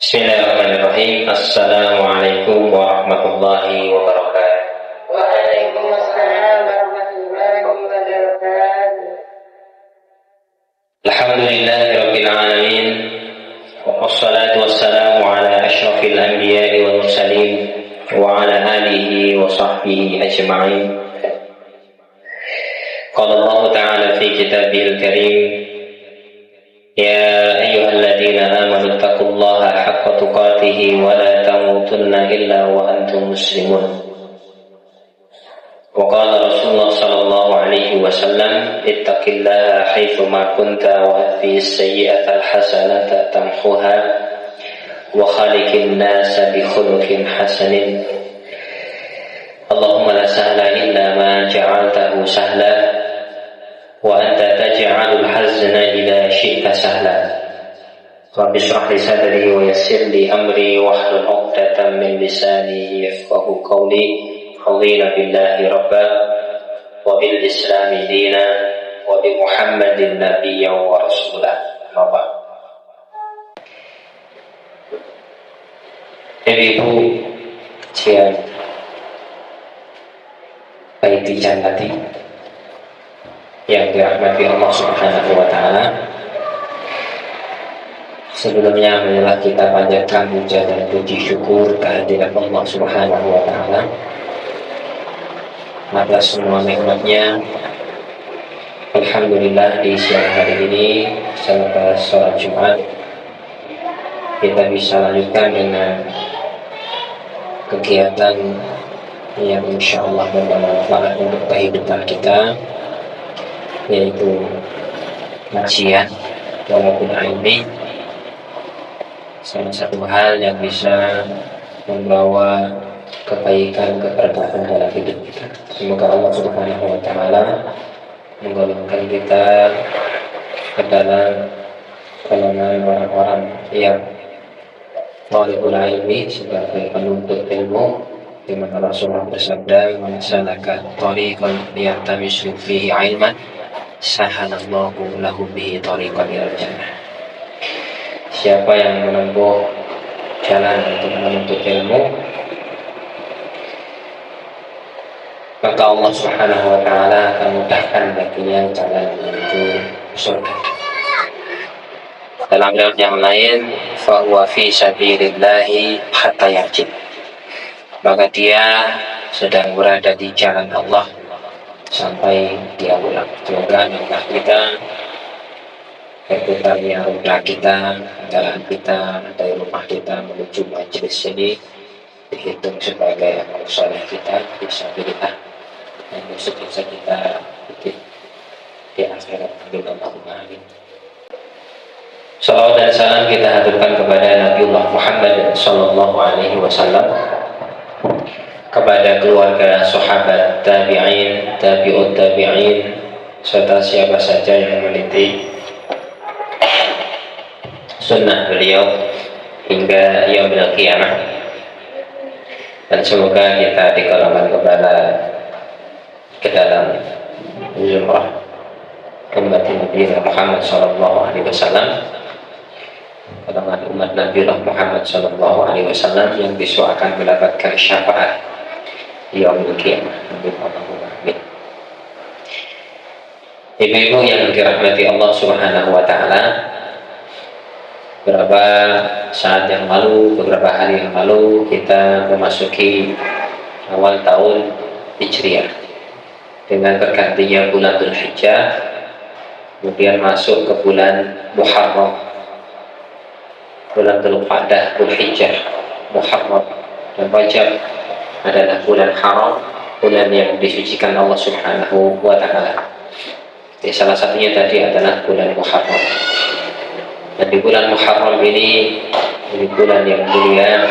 Bismillahirrahmanirrahim. Assalamualaikum warahmatullahi wabarakatuh. Waalaikumsalam warahmatullahi wabarakatuh. Alhamdulillahirabbil alamin. Wassalatu wassalamu ala asyrafil anbiya'i wal mursalin wa ala alihi wa sahbihi ajma'in. Qala Allah ta'ala fi kitabihil karim, ya ayyuhalladzina amanu taqullaha haqqa tuqatih wa la tamutunna illa wa antum muslimun. Wa qala Rasulullah sallallahu alaihi wasallam, ittaqillaha haitsu ma kunta wa atbi'is sayyi'ata alhasanata tamhuha wa khaliqin nasa bi khuluqin hasanin. Allahumma la sahla illa ma ja'altahu sahla wa anta taj'alul hazna idza syi'ta sahla. Rabbi shrah li sadri wa yassir li amri wahlul 'uqdatam min lisani yafqahu qawli. Radiina billahi rabba wa bil islami dina wa bi Muhammadin nabiyyan wa rasulah. Rabba. Ibu yang baik dijannati, yang dirahmati Allah Subhanahu wa ta'ala, sebelumnya marilah kita panjatkan puja dan puji syukur kehadirat Allah Subhanahu wa ta'ala atas semua nikmatnya. Alhamdulillah, di siang hari ini selepas sholat Jumat kita bisa lanjutkan dengan kegiatan yang insya Allah bermanfaat untuk kehidupan kita, yaitu kajian walaupun ini salah satu hal yang bisa membawa kebaikan, keberkahan dalam hidup kita. Semoga Allah Subhanahu wa ta'ala menggolongkan kita ke dalam golongan orang-orang yang thalibul ilmi, sebagai penuntut ilmu, di mana Rasulullah bersabda, "Man salaka thariqan yaltamisu fihi 'ilman, sahalallahu lahu bihi thariqan ilal jannah." Siapa yang menempuh jalan untuk menuntut ilmu, maka Allah Subhanahu wa ta'ala akan mudahkan baginya jalan menuju surga. Dalam riwayat yang lain, fahuwa fi sabilillahi hatta yarji', maka dia sedang berada di jalan Allah sampai dia pulang. Semoga Allah kita, berputarnya roda kita, jalan kita dari rumah kita menuju majelis ini dihitung sebagai amal saleh kita fisabilillah, dan dosa-dosa kita di akhirat. Allahumma amin. Salawat dan salam kita haturkan kepada Nabiullah Muhammad sallallahu alaihi wasallam, kepada keluarga, sahabat, tabi'in, tabi'ut tabi'in, serta siapa saja yang meniti sunnah beliau hingga yaumil qiyamah. Dan semoga kita digolongkan ke dalam zumrah umat Nabi Muhammad sallallahu alaihi wasallam, golongan umat Nabi Muhammad sallallahu alaihi wasallam yang besok akan mendapatkan syafaat di yaumil qiyamah. Amin. Ibu-ibu yang dirahmati Allah Subhanahu wa ta'ala, beberapa saat yang lalu, beberapa hari yang lalu, kita memasuki awal tahun Hijriah dengan bergantinya bulan Dzulhijjah, kemudian masuk ke bulan Muharram, bulan Dzulqa'dah, Dzulhijjah, Muharram dan Rajab adalah bulan haram, bulan yang disucikan Allah Subhanahu wa ta'ala. Jadi salah satunya tadi adalah bulan Muharram. Dan di bulan Muharram ini bulan yang mulia,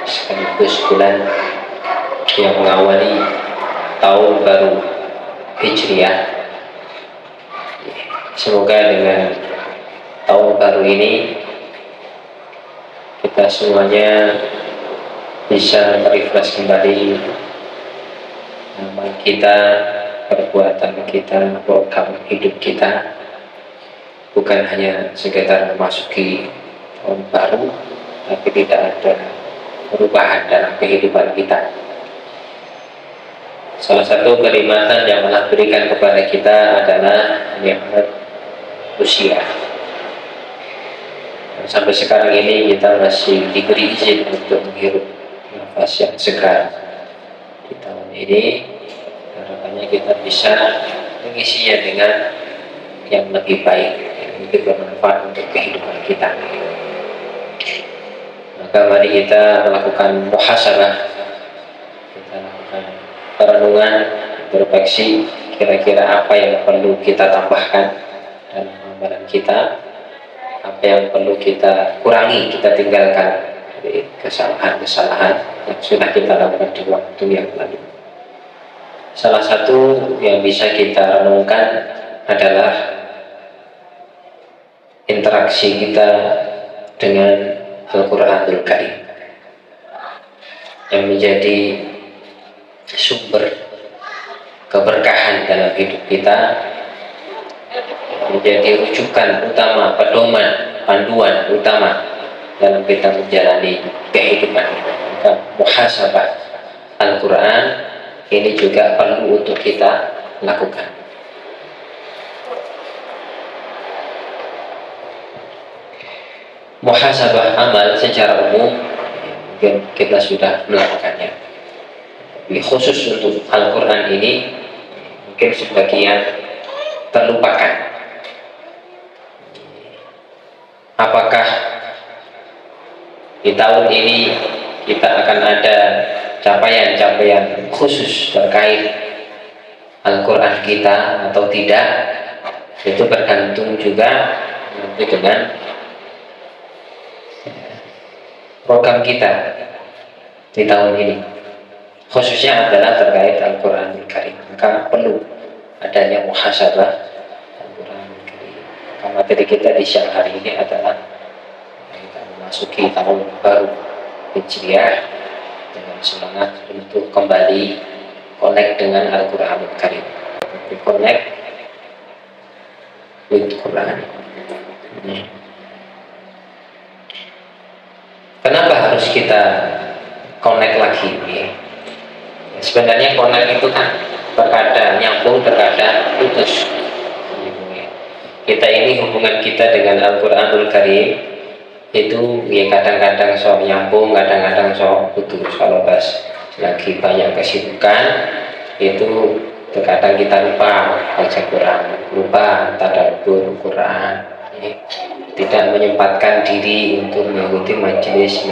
sekaligus bulan yang mengawali tahun baru Hijriah. Semoga dengan tahun baru ini kita semuanya bisa merefresh kembali amal kita, perbuatan kita, program hidup kita, bukan hanya sekedar memasuki tahun baru, tapi tidak ada perubahan dalam kehidupan kita. Salah satu kenikmatan yang Allah berikan kepada kita adalah nikmat usia. Dan sampai sekarang ini kita masih diberi izin untuk menghirup nafas yang segar. Di tahun ini harapannya kita bisa mengisinya dengan yang lebih baik, yang lebih bermanfaat untuk kehidupan kita. Maka mari kita melakukan muhasabah, kita lakukan perenungan, introspeksi, kira-kira apa yang perlu kita tambahkan dalam amalan kita, apa yang perlu kita kurangi, kita tinggalkan dari kesalahan-kesalahan yang sudah kita lakukan di waktu yang lalu. Salah satu yang bisa kita renungkan adalah interaksi kita dengan Al-Quranul Karim yang menjadi sumber keberkahan dalam hidup kita, menjadi rujukan utama, pedoman, panduan utama dalam kita menjalani kehidupan. Maka muhasabah Al-Quran ini juga perlu untuk kita lakukan. Muhasabah amal secara umum mungkin kita sudah melakukannya, tapi khusus untuk Al-Quran ini mungkin sebagian terlupakan. Apakah di tahun ini kita akan ada capaian-capaian khusus terkait Al-Quran kita atau tidak? Itu bergantung juga nanti dengan program kita di tahun ini, khususnya adalah terkait Al-Quranul Karim. Maka perlu adanya muhasabah Al-Quranul Karim. Maka materi kita di siang hari ini adalah kita memasuki tahun baru Hijriah dengan semangat untuk kembali connect dengan Al-Quranul Karim, connect with Quran. Kenapa harus kita connect lagi? Sebenarnya connect itu kan terkadang nyambung, terkadang putus. Kita ini hubungan kita dengan Al-Quranul Karim itu ya kadang-kadang sok nyambung, kadang-kadang sok putus. Kalau pas lagi banyak kesibukan itu terkadang kita lupa baca Quran, lupa tadabbur Quran, tidak menyempatkan diri untuk mengikuti majelis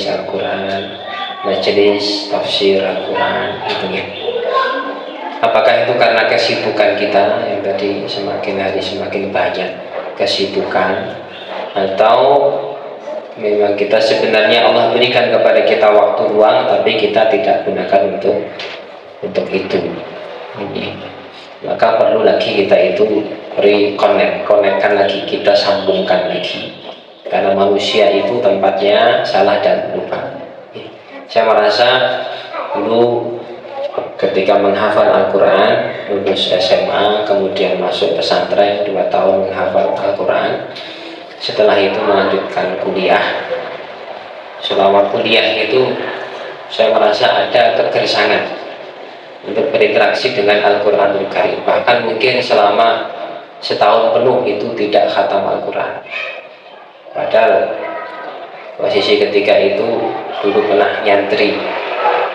Al-Quran, majelis tafsir Al-Quran gitu ya. Apakah itu karena kesibukan kita yang tadi semakin hari semakin banyak kesibukan, atau memang kita sebenarnya Allah berikan kepada kita waktu luang tapi kita tidak gunakan untuk itu? Maka perlu lagi kita itu connectkan lagi, kita sambungkan lagi, karena manusia itu tempatnya salah dan lupa. Saya merasa dulu ketika menghafal Al-Quran, lulus SMA, kemudian masuk pesantren 2 tahun menghafal Al-Quran, setelah itu melanjutkan kuliah. Selama kuliah itu saya merasa ada kegersangan untuk berinteraksi dengan Al-Quranul Karim. Bahkan mungkin selama setahun penuh itu tidak khatam Al-Quran. Padahal posisi ketika itu dulu pernah nyantri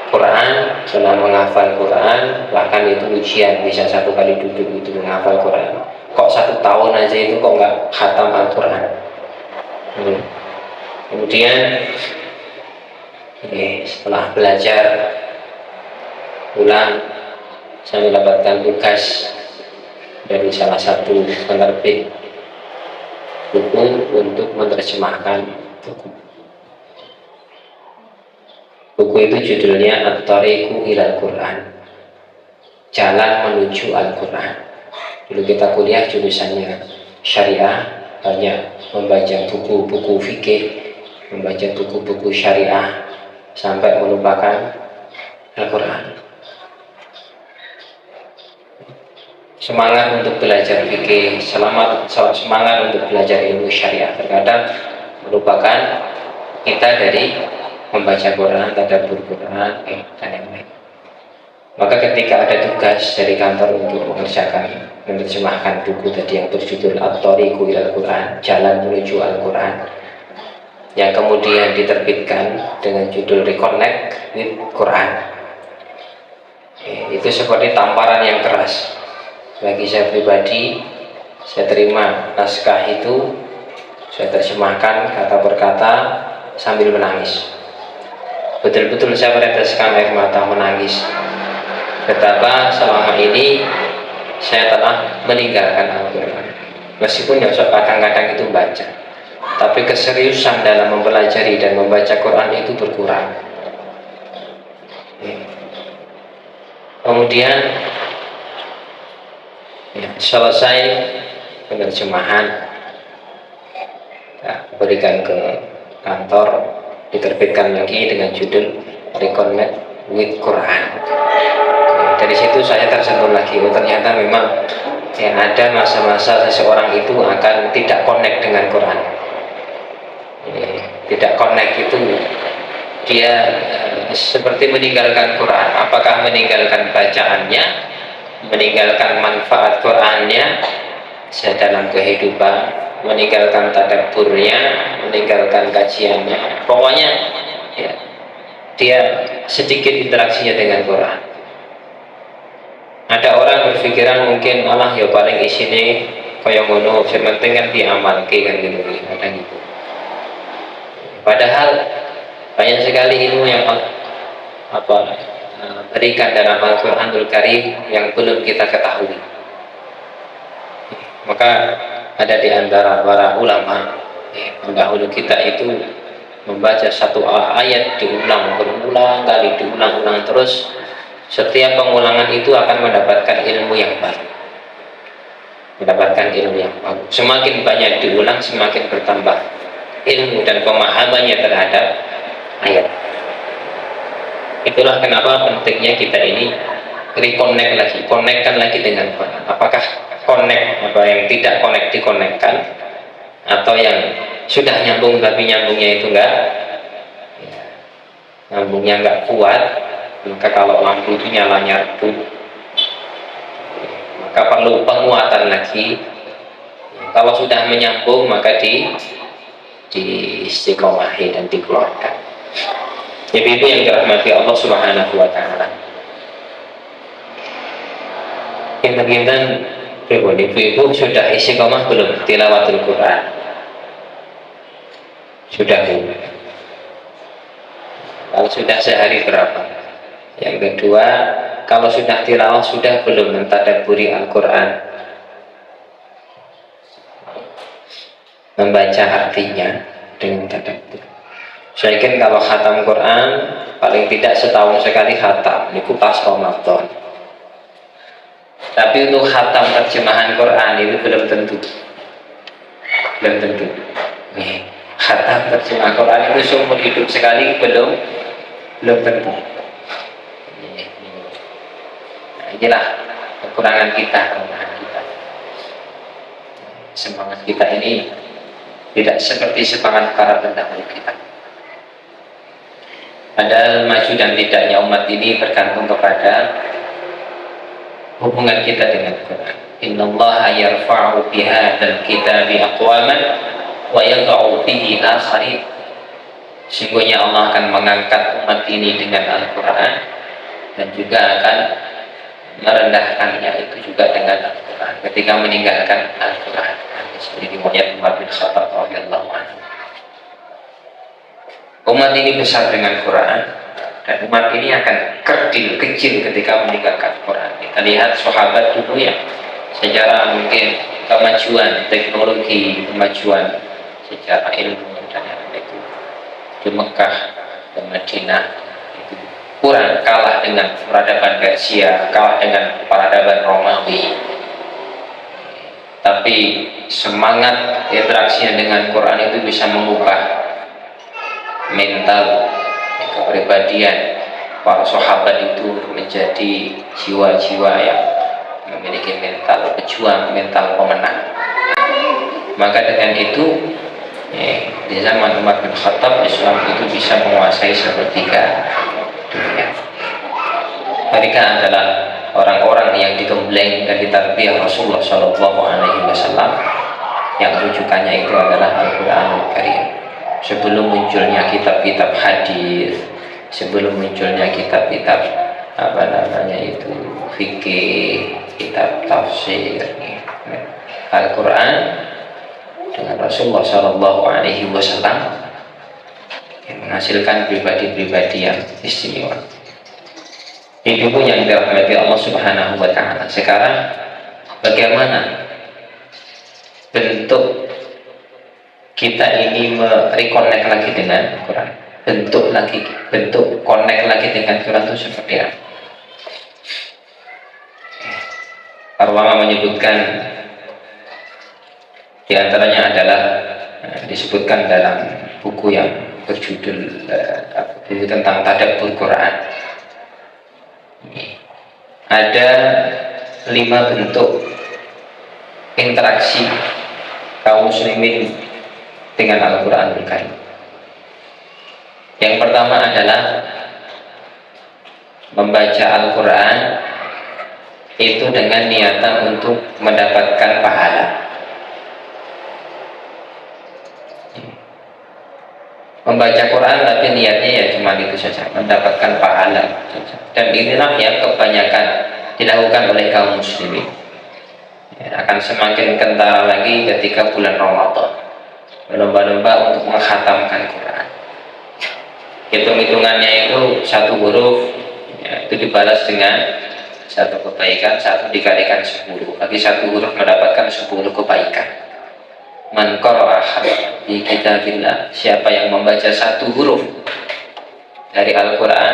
Quran, pernah menghafal Quran, bahkan itu ujian bisa 1 kali duduk itu menghafal Quran. Kok 1 tahun aja itu kok nggak khatam Al-Quran? Kemudian setelah belajar ulang, saya mendapatkan tugas dari salah satu penerbit buku untuk menerjemahkan buku. Buku itu judulnya At-Thariqu Ilal Quran, Jalan Menuju Al-Quran. Dulu kita kuliah jurusannya syariah, banyak membaca buku-buku fikih, membaca buku-buku syariah, sampai melupakan Al-Quran. Semangat untuk belajar fikih, semangat untuk belajar ilmu syariah, terkadang melupakan kita dari membaca Quran, tadabbur Quran, dan yang lain. Maka ketika ada tugas dari kantor untuk menerjemahkan buku tadi yang berjudul At-Thariqu ilal Quran, Jalan Menuju Al-Quran, yang kemudian diterbitkan dengan judul Reconnect with Quran, itu seperti tamparan yang keras bagi saya pribadi. Saya terima naskah itu, saya terjemahkan kata per kata sambil menangis. Betul-betul saya meneteskan air mata menangis. Betapa selama ini saya telah meninggalkan Al-Quran. Meskipun ya kadang-kadang itu baca, tapi keseriusan dalam mempelajari dan membaca Quran itu berkurang. Kemudian selesai penerjemahan, berikan ke kantor, diterbitkan lagi dengan judul Reconnect with Quran. Dari situ saya tersentuh lagi, ternyata memang yang ada masa-masa seseorang itu akan tidak connect dengan Quran. Tidak connect itu dia seperti meninggalkan Quran. Apakah meninggalkan bacaannya, meninggalkan manfaat Qurannya dalam kehidupan, meninggalkan tadabburnya, meninggalkan kajiannya. Pokoknya ya, dia sedikit interaksinya dengan Quran. Ada orang berpikiran mungkin Allah ya paling isine kaya ngono, sementing kan diamalke kan gitu, ada gitu. Padahal banyak sekali ilmu yang berikan dalam Al-Quranul Karim yang belum kita ketahui. Maka ada di antara para ulama pendahulu kita itu membaca satu ayat berulang kali, diulang-ulang terus. Setiap pengulangan itu akan mendapatkan ilmu yang baru, Semakin banyak diulang, semakin bertambah ilmu dan pemahamannya terhadap ayat. Itulah kenapa pentingnya kita ini reconnect lagi, konekkan lagi dengan Quran. Apakah connect, apa yang tidak connect dikonekkan, atau yang sudah nyambung tapi nyambungnya itu nyambungnya enggak kuat. Maka kalau lampu itu nyalanya redup, maka perlu penguatan lagi. Kalau sudah menyambung maka di istiqomahi dan dikeluarkan. Jadi itu yang dirahmati Allah Subhanahu wa Ta'ala. Kinten-kinten ibu-ibu sudah istiqomah belum tilawatul Quran? Sudah belum? Kalau sudah sehari berapa? Yang kedua, kalau sudah tilawah sudah belum mentadabburi Al-Quran, membaca artinya dengan tadabbur. Saya yakin kalau khatam Quran paling tidak setahun sekali khatam, itu pas Ramadan. Tapi untuk khatam terjemahan Quran itu belum tentu. Khatam terjemahan Quran itu seumur hidup sekali belum tentu. Inilah kekurangan kita. Semangat kita ini tidak seperti semangat para pendahulu kita. Padahal maju dan tidaknya umat ini bergantung kepada hubungan kita dengan Quran. Innallaha yarfa'u bihadzal kitabi aqwaman wa yad'u bihi akharin. Sesungguhnya Allah akan mengangkat umat ini dengan Al-Quran dan juga akan merendahkannya itu juga dengan Al-Quran ketika meninggalkan Al-Quran. Seperti riwayat Umar bin Khattab radhiyallahu anhu. Umat ini besar dengan Quran dan umat ini akan kerdil, kecil ketika meninggalkan Quran. Kita lihat sahabat dulu yang secara mungkin kemajuan teknologi, kemajuan secara ilmu dan yang itu di Mekah dan Madinah itu kurang, kalah dengan peradaban Persia, kalah dengan peradaban Romawi. Tapi semangat interaksinya dengan Quran itu bisa mengubah mental kepribadian para sahabat itu menjadi jiwa-jiwa yang memiliki mental pejuang, mental pemenang. Maka dengan itu Di zaman Umar bin Khattab, Islam itu bisa menguasai sepertiga dunia. Mereka adalah orang-orang yang digembleng dan ditarbiyah Rasulullah Shallallahu Alaihi Wasallam, yang rujukannya itu adalah Al-Quranul Karim. Sebelum munculnya kitab-kitab hadis, sebelum munculnya kitab-kitab fikih, kitab tafsir, Al-Quran dengan Rasulullah Shallallahu Alaihi Wasallam yang menghasilkan pribadi-pribadi yang istimewa. Itu pun yang dirahmati Allah Subhanahu Wa Taala. Sekarang bagaimana bentuk kita ini mereconnect lagi dengan Quran? Bentuk connect lagi dengan Quran itu seperti apa? Para ulama menyebutkan di antaranya adalah disebutkan dalam buku yang berjudul buku tentang tadabbur Quran. Ada 5 bentuk interaksi kaum muslimin dengan Al-Quranul Karim. Yang pertama adalah membaca Al-Quran itu dengan niatan untuk mendapatkan pahala. Membaca Quran tapi niatnya ya cuma itu saja, mendapatkan pahala. Dan inilah yang kebanyakan dilakukan oleh kaum muslimin. Akan semakin kentara lagi ketika bulan Ramadan, berlomba-lomba untuk menghatamkan Quran. Hitung-hitungannya itu 1 huruf itu dibalas dengan 1 kebaikan, 1 dikalikan 10. Bagi 1 huruf mendapatkan 10 kebaikan. Man qara'a di kitabillah, siapa yang membaca 1 huruf dari Al-Quran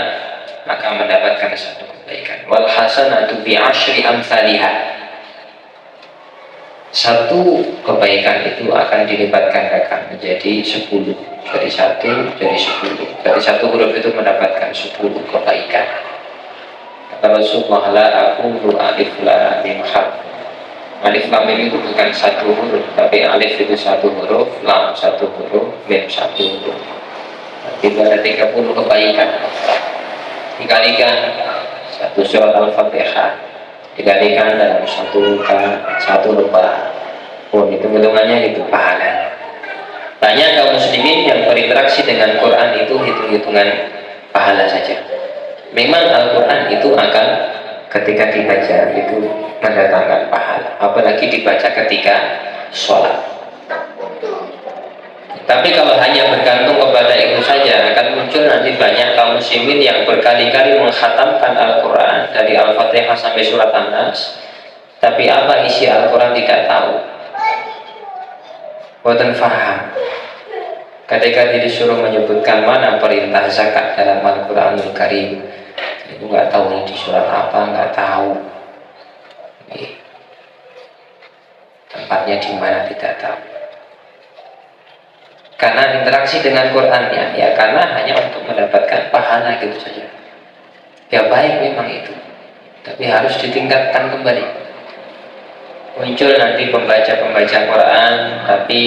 maka mendapatkan 1 kebaikan. Wal hasanatu bi asyri amsalihah, 1 kebaikan itu akan dilipat gandakan menjadi 10. Dari 1 jadi 10. Dari 1 huruf itu mendapatkan 10 kebaikan. Kata Rasulullah, la aqulu alif lam mim harf. Alif lam mim itu bukan 1 huruf, tapi alif itu 1 huruf, lam 1 huruf, mim 1 huruf. Itu ada 30 kebaikan. Dikalikan 1 surat Al-Fatihah, dikalikan dalam 1 lembar. Itu hitungannya itu pahala. Banyak kaum muslimin yang berinteraksi dengan Quran itu hitung-hitungan pahala saja. Memang Al-Quran itu akan ketika dibaca itu mendatangkan pahala, apalagi dibaca ketika sholat. Tapi kalau hanya bergantung kepada itu saja, akan muncul nanti banyak kaum muslimin yang berkali-kali menghatamkan Al-Quran dari Al-Fatihah sampai surat An-Nas, tapi apa isi Al-Quran tidak tahu, boten faham. Ketika disuruh menyebutkan mana perintah zakat dalam Al-Quranul Karim, itu nggak tahu ini di surat apa, nggak tahu. Tempatnya di mana tidak tahu. Karena interaksi dengan Qurannya ya karena hanya untuk mendapatkan pahala gitu saja. Ya baik memang itu, tapi harus ditingkatkan kembali. Muncul nanti pembaca Quran tapi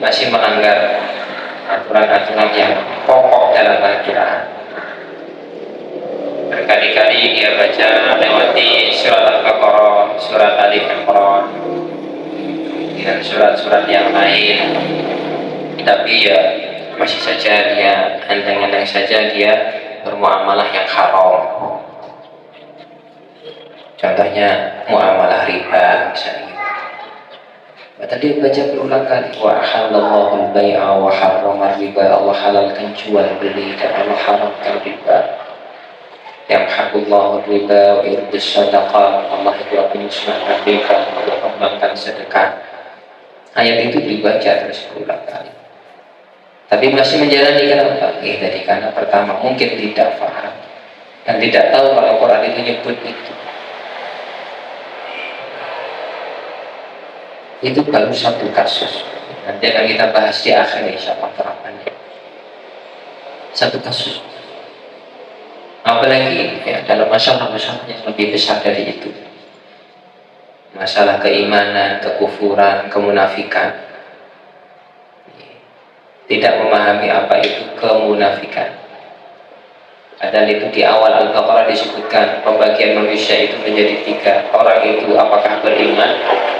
masih melanggar aturan-aturan yang pokok dalam Al-Quran. Berkali-kali dia baca lewati surat Al-Baqarah, surat Ali Imran, dan surat-surat yang lain, tapi ya masih saja dia enteng-enteng saja dia bermuamalah yang haram. Contohnya muamalah riba misalnya. Tadi baca berulang kali, wa halallahu al-bai'a wa harrama riba, Allah halalkan jual beli dan Allah haramkan riba. Yamhaqullahu riba wa yurbis sadaqah, Allah itu akan musnahkan riba, Allah kembangkan sedekah. Ayat itu dibaca terus berulang kali. Tapi masih menjalani kenapa? Tadi karena pertama mungkin tidak paham dan tidak tahu kalau Quran itu nyebut itu. Itu baru 1 kasus. Nanti akan kita bahas di akhir insyaallah terapannya. 1 kasus. Apalagi ya, dalam masalah-masalah yang lebih besar dari itu. Masalah keimanan, kekufuran, kemunafikan. tidak memahami apa itu kemunafikan. Padahal itu di awal Al-Baqarah disebutkan pembagian manusia itu menjadi 3. Orang itu apakah beriman,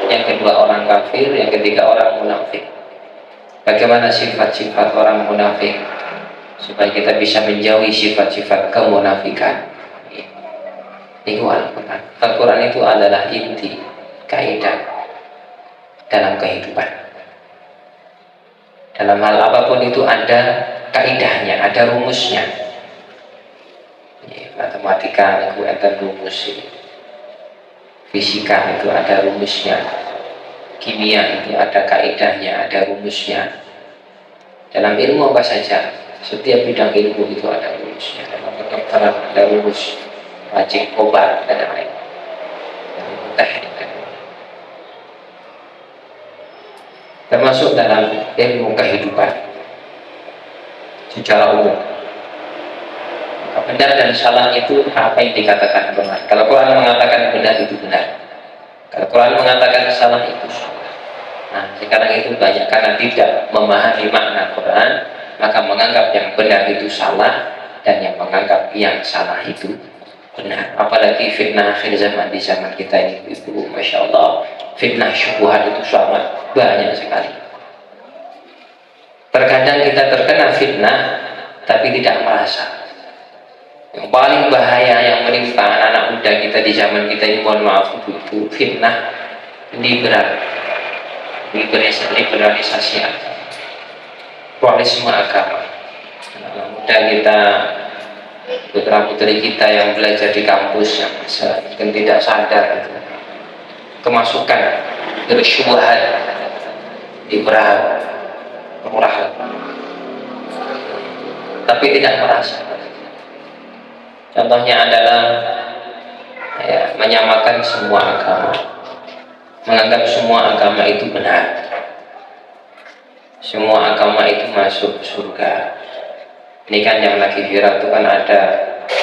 yang kedua orang kafir, yang ketiga orang munafik. Bagaimana sifat-sifat orang munafik supaya kita bisa menjauhi sifat-sifat kemunafikan? Itu Al-Quran. Al-Quran itu adalah inti kaidah dalam kehidupan. Dalam hal apapun itu ada kaidahnya, ada rumusnya. Matematika itu ada rumus, fisika itu ada rumusnya, kimia itu ada kaidahnya, ada rumusnya. Dalam ilmu apa saja, setiap bidang ilmu itu ada rumusnya. Dalam kedokteran ada rumus, wajib obat dan lain-lain. Termasuk dalam ilmu kehidupan secara umum. Benar dan salah itu apa yang dikatakan benar. Kalau Quran mengatakan benar itu benar. Kalau Quran mengatakan salah itu salah. Nah, sekarang itu banyak karena tidak memahami makna Quran, maka menganggap yang benar itu salah dan yang menganggap yang salah itu benar. Apalagi fitnah akhir zaman di zaman kita ini itu, masya Allah, fitnah syubhat itu sangat banyak sekali. Terkadang kita terkena fitnah tapi tidak merasa. Yang paling bahaya yang menimpa anak-anak muda kita di zaman kita ini, mohon maaf, itu fitnah liberalisasi agama, pluralisme agama. Anak muda kita, putra-putri kita yang belajar di kampus yang mungkin tidak sadar itu, kemasukan bersyubhat, liberal, murah, tapi tidak merasa. Contohnya adalah menyamakan semua agama, menganggap semua agama itu benar, semua agama itu masuk surga. Ini kan yang lagi viral itu kan ada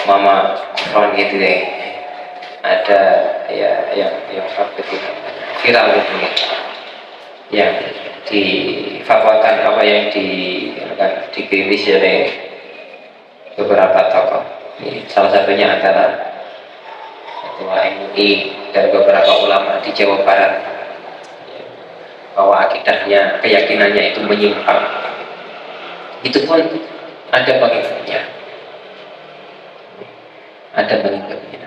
mama kufron gitu deh, ada yang apa itu viral gitu yang difatwakan, apa yang dikritis oleh beberapa tokoh. Ini salah satunya adalah Ketua MUI dan beberapa ulama di Jawa Barat, bahwa akidahnya, keyakinannya itu menyimpang. Itu pun ada pengikutnya, ada pengikutnya.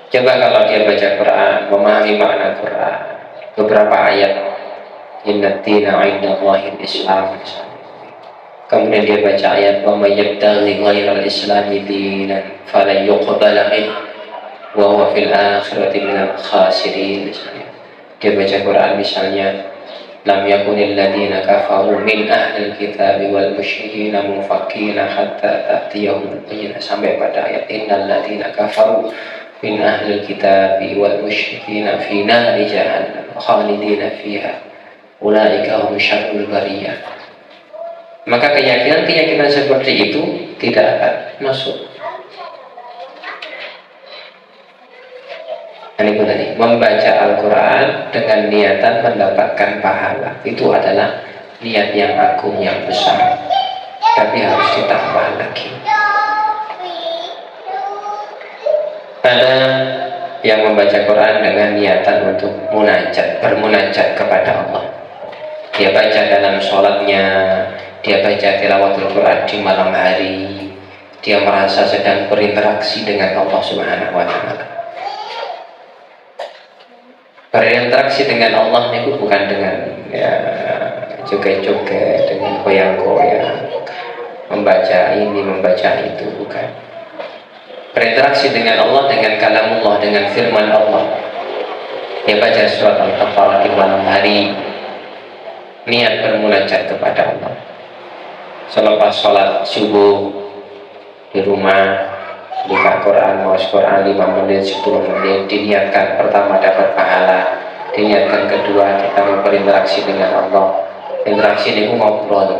Coba kalau dia baca Quran, memahami makna Quran, beberapa ayat, inna dina indallahi al-Islam, kemudian dia baca ayat wa may yabtaghi ghairal islami dinan falan yuqbala minhu wa huwa fil akhirati minal khasirin. Dia baca Quran misalnya, lam yakunil ladina kafaru min ahlil kitabi wal musyrikina munfakina hatta ta'tiyahumul bayyinah, sampai pada ayat innal ladina kafaru min ahlil kitabi wal musyrikina fi nari jahannam khalidina fiha ulaika hum syarrul bariyah. Maka keyakinan seperti itu tidak akan masuk. Ini tadi, membaca Al-Quran dengan niatan mendapatkan pahala, itu adalah niat yang agung, yang besar. Tapi harus ditambah lagi. Ada yang membaca Quran dengan niatan untuk bermunajat kepada Allah. Dia baca dalam sholatnya, dia baca tilawatul Quran di malam hari, dia merasa sedang berinteraksi dengan Allah Subhanahu wa Ta'ala. Berinteraksi dengan Allah itu bukan dengan joget-joget, dengan goyang-goyang, membaca ini, membaca itu, bukan. Berinteraksi dengan Allah dengan kalamullah, dengan firman Allah. Dia baca surat Al-Baqarah di malam hari, niat bermunajat kepada Allah. Selepas sholat subuh di rumah, buka Quran, baca Quran 5 menit, 10 menit, diniatkan pertama dapat pahala, diniatkan kedua kita berinteraksi dengan Allah. Interaksi ini ngobrol,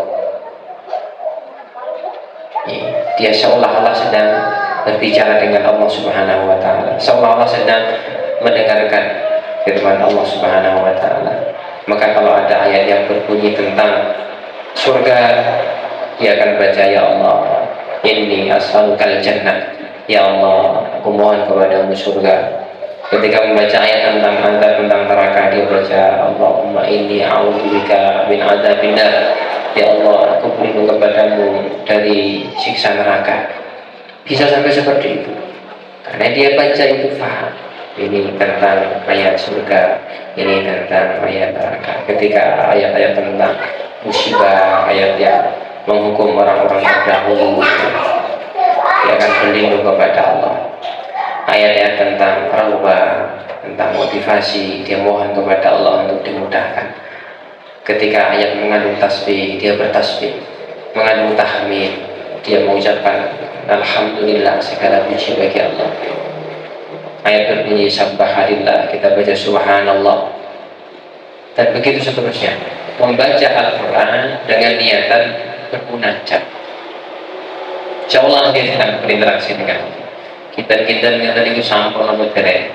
dia seolah-olah sedang berbicara dengan Allah Subhanahu wa Ta'ala, seolah-olah sedang mendengarkan firman Allah Subhanahu wa Ta'ala. Maka kalau ada ayat yang berbunyi tentang surga, dia akan baca, ya Allah, inni as'alukal jannah, ya Allah, aku mohon kepadamu surga. Ketika membaca ayat tentang azab, tentang neraka, dia baca, Allahumma inni a'udzubika min adzabinar, ya Allah, aku berlindung kepadamu dari siksa neraka. Bisa sampai seperti itu karena dia baca itu paham, ini tentang ayat surga, ini tentang ayat neraka. Ketika ayat-ayat tentang musibah, ayat yang menghukum orang-orang terdahulu, dia akan berlindung kepada Allah. Ayat-ayat tentang raubah, tentang motivasi, dia mohon kepada Allah untuk dimudahkan. Ketika ayat mengandung tasbih, dia bertasbih. Mengandung tahmid, dia mengucapkan alhamdulillah, segala puji bagi Allah. Ayat berbunyi subhanallah, kita baca subhanallah, dan begitu seterusnya. Membaca Al-Quran dengan niatan bermunajat, insya Allah dia sedang berinteraksi dengan kita itu sampul atau keren.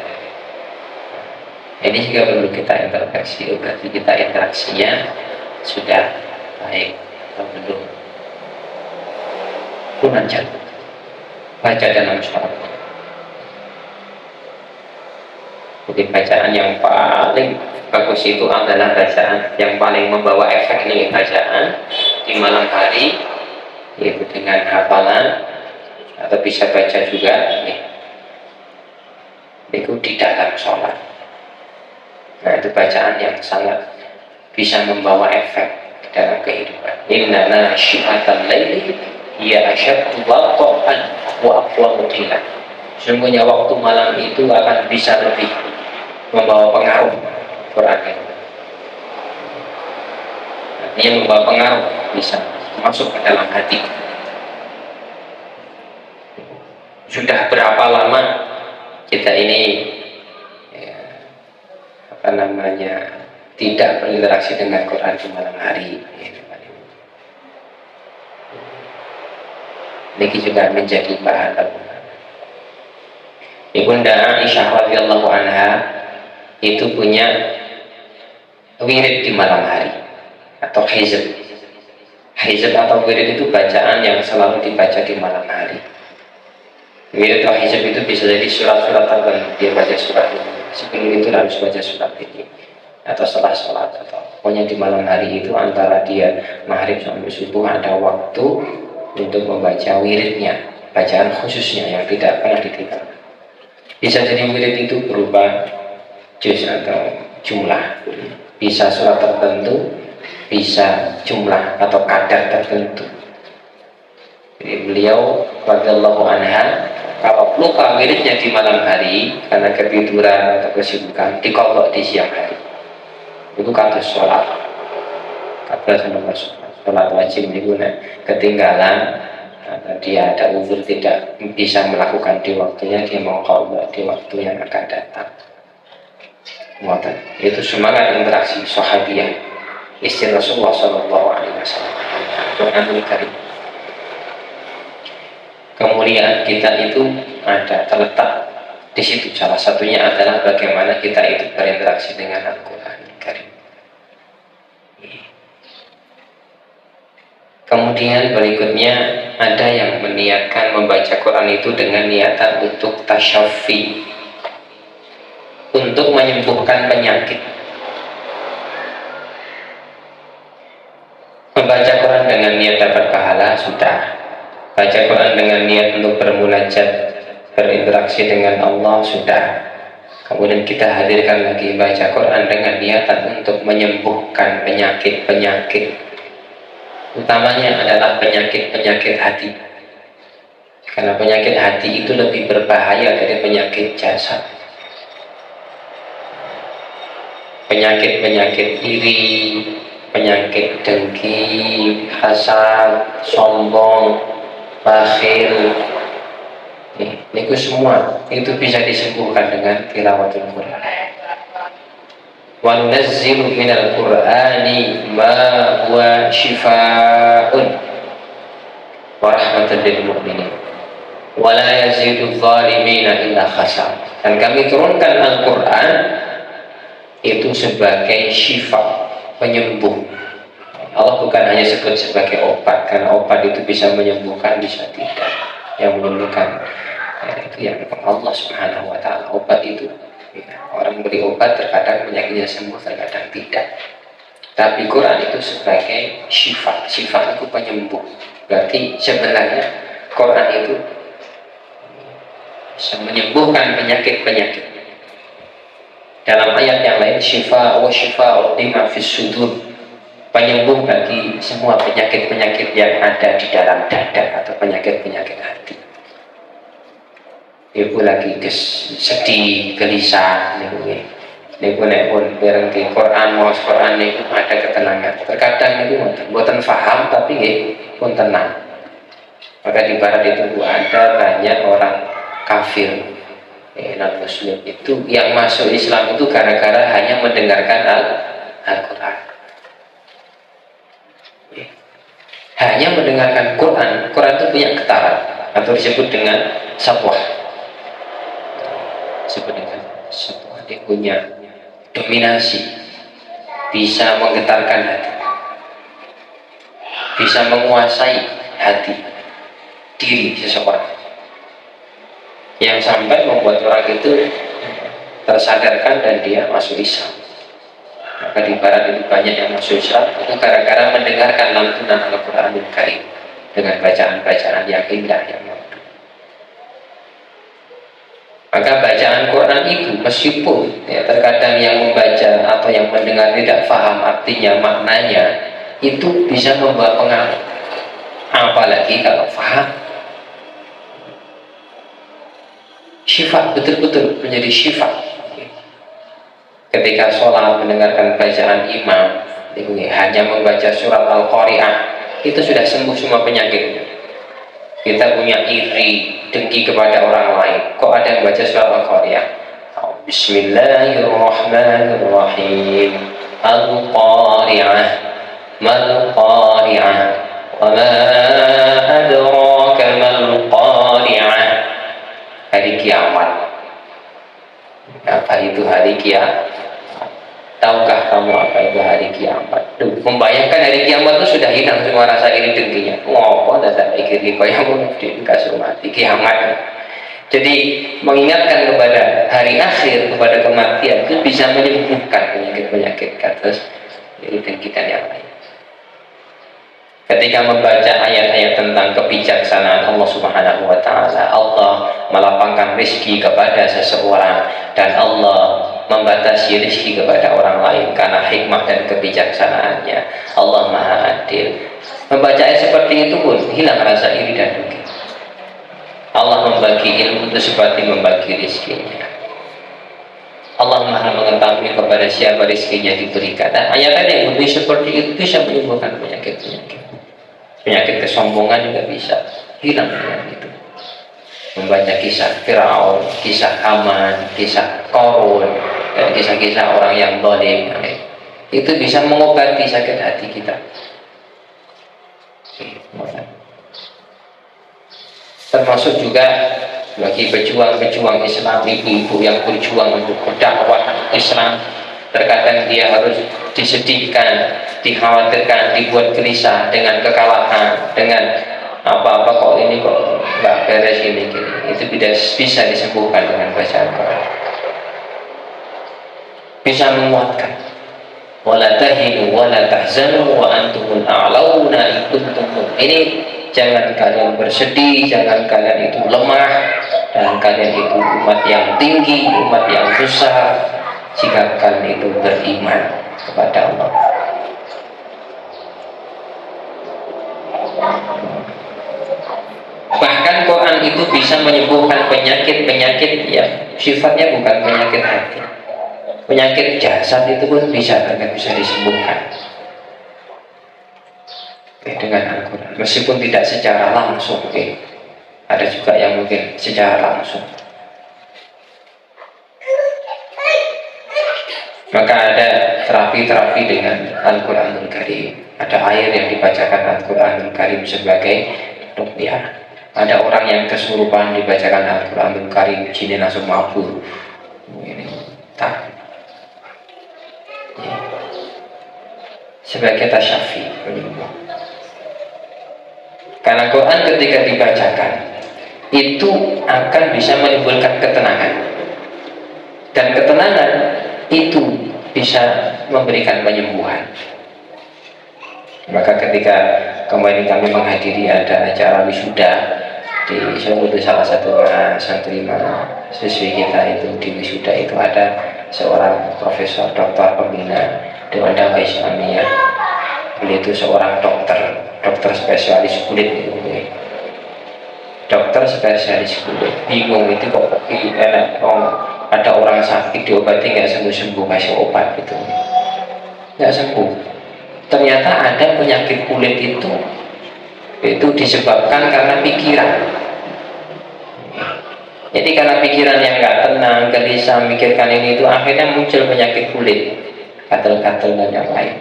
Ini juga perlu kita interaksi. Berarti kita interaksinya sudah baik atau belum. Munajat, baca dalam sholat. Jadi bacaan yang paling bagus itu adalah bacaan yang paling membawa efek nih, bacaan di malam hari, yaitu dengan hafalan, atau bisa baca juga nih, itu di dalam sholat. Nah, itu bacaan yang sangat bisa membawa efek dalam kehidupan. Inna nasyi'atal laili hiya asyaddu wata'an wa aqwamu qila. Sungguhnya waktu malam itu akan bisa lebih membawa pengaruh Quran itu. Artinya membawa pengaruh, bisa masuk ke dalam hati. Sudah berapa lama kita ini tidak berinteraksi dengan Quran di malam hari. Ini juga menjadi bahan. Ibunda Aisyah radhiyallahu anha itu punya wirid di malam hari atau hizb. Hizb atau wirid itu bacaan yang selalu dibaca di malam hari. Wirid atau hizb itu bisa jadi surat-surat tertentu, dia baca surat ini, sebelum itu harus baca surat ini, atau setelah sholat, atau pokoknya di malam hari itu antara dia maghrib sampai subuh ada waktu untuk membaca wiridnya, bacaan khususnya yang tidak pernah ditinggalkan. Bisa jadi wirid itu berupa juz atau jumlah, bisa surat tertentu, bisa jumlah atau kadar tertentu. Jadi beliau radhiyallahu anha kalau lupa wiridnya di malam hari karena ketiduran atau kesibukan, diqadha di siang hari. Itu kata sholat, kata sama sholat wajib itu ketinggalan, atau dia ada uzur tidak bisa melakukan di waktunya, dia mau qadha di waktu yang akan datang. Itu semangat interaksi sahabiyah istri Rasulullah Shallallahu Alaihi Wasallam. Quranul Karim. Kemuliaan kita itu ada terletak di situ. Salah satunya adalah bagaimana kita itu berinteraksi dengan Al-Quran Karim. Kemudian berikutnya ada yang meniatkan membaca Quran itu dengan niatan untuk tasyafi, untuk menyembuhkan penyakit. Membaca Quran dengan niat dapat pahala sudah. Baca Quran dengan niat untuk bermunajat, berinteraksi dengan Allah sudah. Kemudian kita hadirkan lagi baca Quran dengan niatan untuk menyembuhkan penyakit-penyakit. Utamanya adalah penyakit-penyakit hati. Karena penyakit hati itu lebih berbahaya dari penyakit jasad. Penyakit-penyakit iri, penyakit dengki, hasad, sombong, bakhil, itu semua itu bisa disembuhkan dengan tilawatul Quran. Wa nunazzilu minal Qur'ani ma huwa shifaa'un wa rahmatan lil mu'minin wa la yazidu adh-dhalimina illa khasar. Dan kami turunkan Al-Quran itu sebagai syifa, penyembuh, Allah bukan hanya sebut sebagai obat, karena obat itu bisa menyembuhkan, bisa tidak. Yang menyembuhkan itu yang Allah Subhanahu wa Ta'ala. Obat itu orang beri obat terkadang penyakitnya sembuh, terkadang tidak. Tapi Quran itu sebagai syifa. Syifa itu penyembuh. Berarti sebenarnya Quran itu bisa menyembuhkan penyakit-penyakit. Dalam ayat yang lain, syifa wa syifa lima fis sudur, penyembuh bagi semua penyakit-penyakit yang ada di dalam dada atau penyakit-penyakit hati. Ibu lagi sedih, gelisah, niku nek pun bareng di Quran, maos Quran niku ada ketenangan. Terkadang niku mboten paham tapi nggih pun tenang. Maka di barat itu ada banyak orang kafir, non muslim itu yang masuk Islam itu gara-gara hanya mendengarkan Al-Quran. Hanya mendengarkan Quran. Quran itu punya getaran atau disebut dengan safwah. Disebut dengan safwah, dia punya dominasi, bisa menggetarkan hati, bisa menguasai hati diri seseorang, yang sampai membuat orang itu tersadarkan dan dia masuk Islam. Maka di barat itu banyak yang masuk Islam itu gara-gara mendengarkan lantunan Al-Quranul Karim dengan bacaan-bacaan yang indah, yang merdu. Maka bacaan Quran itu meskipun terkadang yang membaca atau yang mendengar tidak paham artinya, maknanya, itu bisa membawa pengaruh. Apalagi kalau paham. Syifa, betul-betul menjadi syifa. Ketika sholat mendengarkan bacaan imam, hanya membaca surat Al-Qari'ah, itu sudah sembuh semua penyakitnya. Kita punya iri, dengki kepada orang lain, kok ada yang baca surat Al-Qari'ah? Bismillahirrahmanirrahim. Al-Qari'ah, mal-Qari'ah, wa ma adraka mal-Qari'ah. Hari kiamat. Apa itu hari kiamat? Tahukah kamu apa itu hari kiamat? Membayangkan hari kiamat itu sudah hilang semua rasa iri dengkinya. Ngopo tidak pikir kamu di kasur mati kiamat. Jadi mengingatkan kepada hari akhir, kepada kematian itu bisa menyembuhkan penyakit-penyakit atas iri dengki dan yang lain. Ketika membaca ayat-ayat tentang kebijaksanaan Allah Subhanahu wa Ta'ala, Allah melapangkan rezeki kepada seseorang dan Allah membatasi rezeki kepada orang lain karena hikmah dan kebijaksanaannya. Allah Maha Adil. Membaca ayat seperti itu pun hilang rasa iri dan dengki. Allah membagi ilmu itu seperti membagi rezekinya. Allah Maha mengetahui kepada siapa rezekinya diberikan. Dan ayat-ayat yang lebih seperti itu bisa menyembuhkan penyakit-penyakit. Penyakit kesombongan juga bisa hilang dengan itu. Membaca kisah Fir'aun, kisah Haman, kisah Qarun, dan kisah-kisah orang yang zalim, itu bisa mengobati sakit hati kita. Termasuk juga bagi pejuang-pejuang Islam, ibu-ibu yang berjuang untuk berdakwah Islam, terkadang dia harus disedihkan, dikhawatirkan, dibuat gelisah dengan kekalahan, dengan apa-apa kok ini kok nggak beres ini gini. Itu bisa disembuhkan dengan bacaan Quran. Bisa menguatkan. Wala tahinu wala tahzanu wa antumul a'launa in kuntum mu'minin. Jangan kalian bersedih, jangan kalian itu lemah, dan kalian itu umat yang tinggi, umat yang besar jika kalian itu beriman kepada Allah. Bahkan Quran itu bisa menyembuhkan penyakit-penyakit yang sifatnya bukan penyakit hati. Penyakit jasad itu pun bisa disembuhkan dengan Al-Quran. Meskipun tidak secara langsung, ada juga yang mungkin secara langsung. Maka ada terapi-terapi dengan Al-Quranul Karim. Ada air yang dibacakan Al-Quranul Karim sebagai ruqyah. Ada orang yang kesurupan dibacakan Al-Quranul Karim, jinnya langsung mabur. Ini tak. Sebagai tasyafi, Karena Quran ketika dibacakan itu akan bisa menimbulkan ketenangan, dan ketenangan itu bisa memberikan penyembuhan. Maka ketika kemarin kami menghadiri ada acara wisuda di salah satu santri siswi kita itu di wisuda itu ada seorang profesor doktor pembina Dewan Dakwah Islamiyah. Beliau itu seorang dokter spesialis kulit itu. Dokter spesialis kulit bingung itu kok ada orang sakit diobati nggak sembuh kasih obat gitu nggak sembuh. Ternyata ada penyakit kulit itu disebabkan karena pikiran. Jadi karena pikiran yang nggak tenang, gelisah, mikirkan ini itu, akhirnya muncul penyakit kulit, gatal-gatal dan yang lain.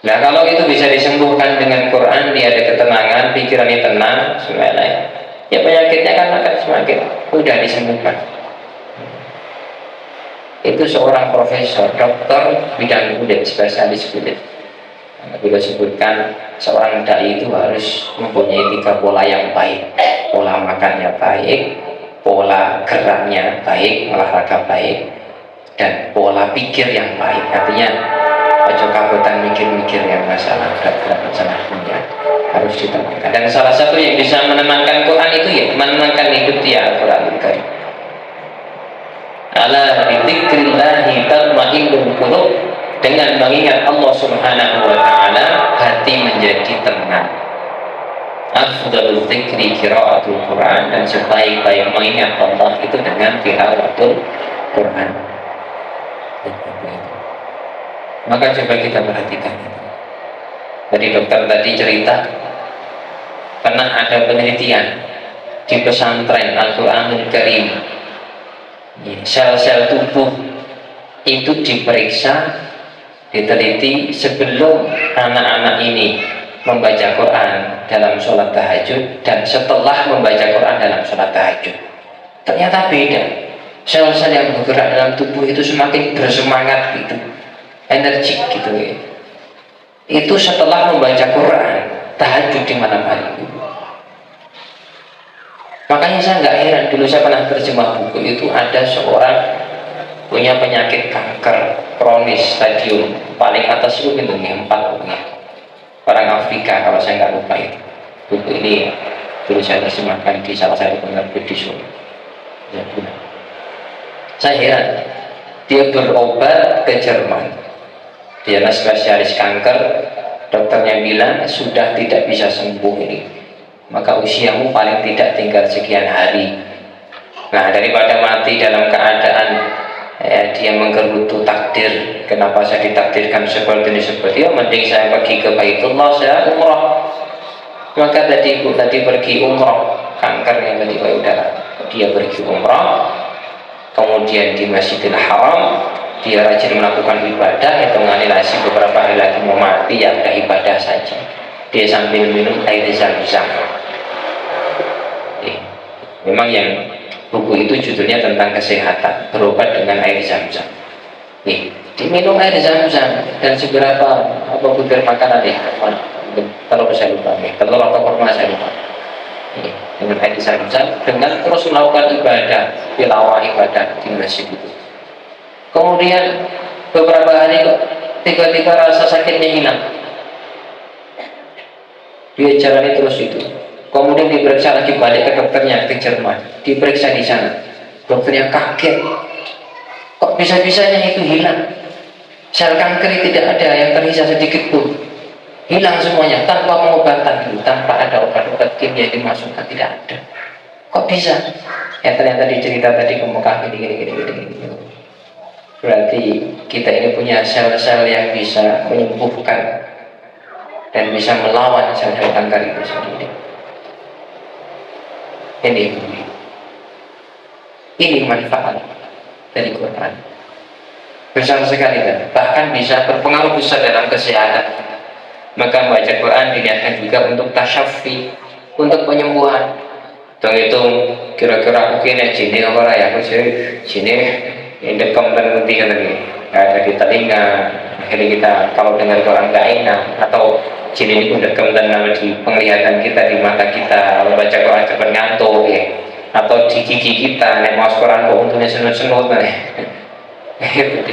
Nah kalau itu bisa disembuhkan dengan Quran, dia ada ketenangan, pikirannya tenang, semuanya, ya penyakitnya kan akan semakin mudah disembuhkan. Itu seorang profesor, dokter bidang kulit, spesialis kulit. Bila sebutkan seorang dai itu harus mempunyai 3 pola yang baik. Pola makannya baik, pola geraknya baik, olahraga baik, dan pola pikir yang baik. Artinya ojo kabutan mikir-mikir yang masalah berat-berat masalah dunia harus ditenangkan. Dan salah satu yang bisa menenangkan Quran itu ya menenangkan hidup dia Al-Quran Karim. Ala bidzikrillahi tatma'innul qulub. Dengan mengingat Allah Subhanahu wa taala hati menjadi tenang. Afdalul dzikri qiraatul Quran, dan sebaik-baik mengingat Allah itu dengan tilawatul Quran. Maka coba kita perhatikan. Tadi dokter tadi cerita pernah ada penelitian di pesantren Al-Quranul Karim. Sel-sel tubuh itu diperiksa, diteliti sebelum anak-anak ini membaca Quran dalam sholat tahajud dan setelah membaca Quran dalam sholat tahajud. Ternyata beda. Sel-sel yang bergerak dalam tubuh itu semakin bersemangat gitu, energik gitu ya. Itu setelah membaca Quran tahajud di malam hari itu. Makanya saya nggak heran, dulu saya pernah terjemah buku itu, ada seorang punya penyakit kanker kronis stadium paling atas itu bintangnya 4 orang Afrika kalau saya nggak lupa itu. Buku ini dulu saya terjemahkan di salah satu penerbit di Solo. Saya heran, dia berobat ke Jerman, dia spesialis kanker, dokternya bilang sudah tidak bisa sembuh ini, maka usiamu paling tidak tinggal sekian hari. Nah daripada mati dalam keadaan dia menggerutu takdir, kenapa saya ditakdirkan seperti ini seperti itu, mending saya pergi ke Baitullah, saya umrah. Maka tadi pergi umrah, kankernya tadi payudara, dia pergi umrah, kemudian di Masjidil Haram dia rajin melakukan ibadah, hitungannya nasi beberapa hari lagi mau mati, ya udah ibadah saja, dia sambil minum air zam-zam. Memang yang buku itu judulnya tentang kesehatan, berobat dengan air zam-zam. Diminum air zam-zam dan seberapa butir makanan telur saya lupa, telur atau kurma saya lupa. Dengan air zam-zam, dengan terus melakukan ibadah, tilawah ibadah di masjid itu. Kemudian beberapa hari kok tiba-tiba rasa sakitnya hilang. Dia jalani terus itu. Kemudian diperiksa lagi, balik ke dokternya ke Jerman, diperiksa di sana. Dokternya kaget, kok bisa-bisanya itu hilang. Sel kanker tidak ada yang tersisa sedikit pun, hilang semuanya tanpa pengobatan, tanpa ada obat-obat kimia yang dimasukkan, tidak ada. Kok bisa? Ya ternyata dicerita tadi ke Mekah gini. Berarti kita ini punya sel-sel yang bisa menyembuhkan dan bisa melawan sel-sel kanker itu sendiri. Ini manfaat dari Quran besar sekali, kan? Bahkan bisa berpengaruh besar dalam kesehatan. Maka membaca Quran diniatkan juga untuk tasyafi, untuk penyembuhan. Hitung kira-kira mungkin jini apa ya, aku jini indek kompen nanti kan tadi ada di telinga, akhirnya kita kalau dengar Quran nggak enak, atau jin ini udah kemudian di penglihatan kita, di mata kita, kalau baca Quran cepat ngantuk ya, atau di gigi kita, nek mau Quran kok untungnya senut-senut nih.